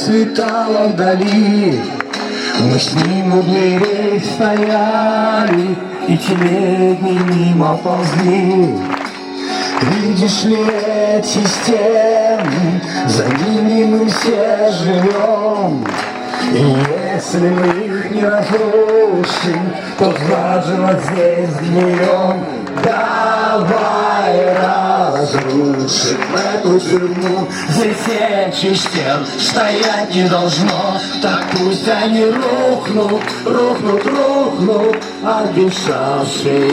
светало вдали. Мы с ним у дверей стояли, и телеги мимо ползли. Видишь ли эти стены, за ними мы все живем. И если мы их не разрушим, то заживо здесь гнием. Давай разрушим эту тюрьму. Здесь эти стен стоять не должно. Так пусть они рухнут, рухнут, рухнут, обещавшие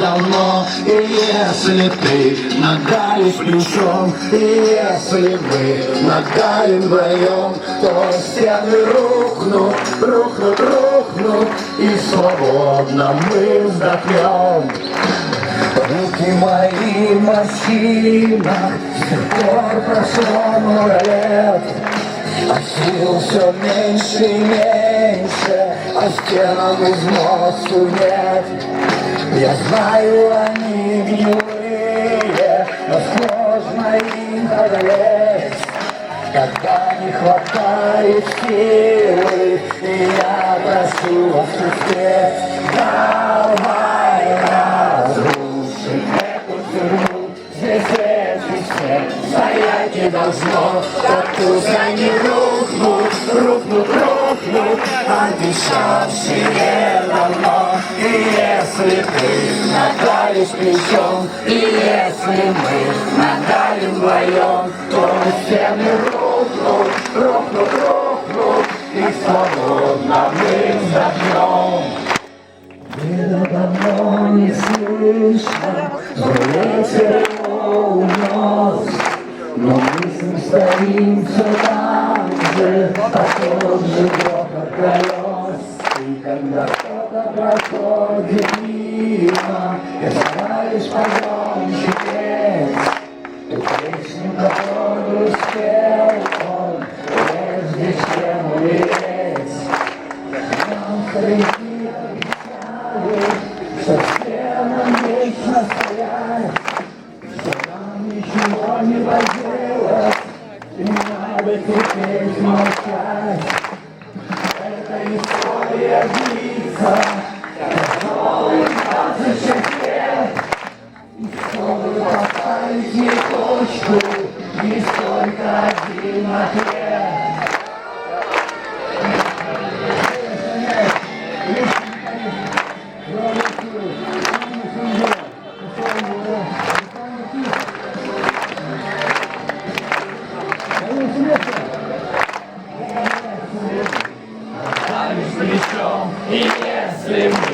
давно. И если ты нагалишь плечом, и если мы нагалим вдвоем, то стены рухнут, рухнут, рухнут, и свободно мы вздохнем. Руки мои в морщинах, с тех пор прошло много лет, а сил все меньше и меньше, а стенам износу нет. Я знаю, они гнилые, но сложно им одолеть, когда не хватает силы, и я прошу вас успеть. Давай разрушим эту тюрьму. Здесь эти стены стоять не должно. Так пусть они рухнут, рухнут, рухнут, обещавшие давно. И если ты нагалишь плечом, и если мы нагалим вдвоем, то стены рухнут, рухнут, рухнут, и свободно мы вздохнем. Где-то давно не слышно, но ветер его унес, но мы с ним стоим все там же, а тот же грохот колес. И когда кто-то проходит мимо, я стараюсь погромче петь ту песню, которую спел он, прежде чем умереть. Нам старики обещали, что стенам вечно стоять, что нам ничего не поделать, и не надо теперь молчать. Эта история длится, тяжелый 26 лет, и чтобы поставить ей точку, есть только один ответ. И если мы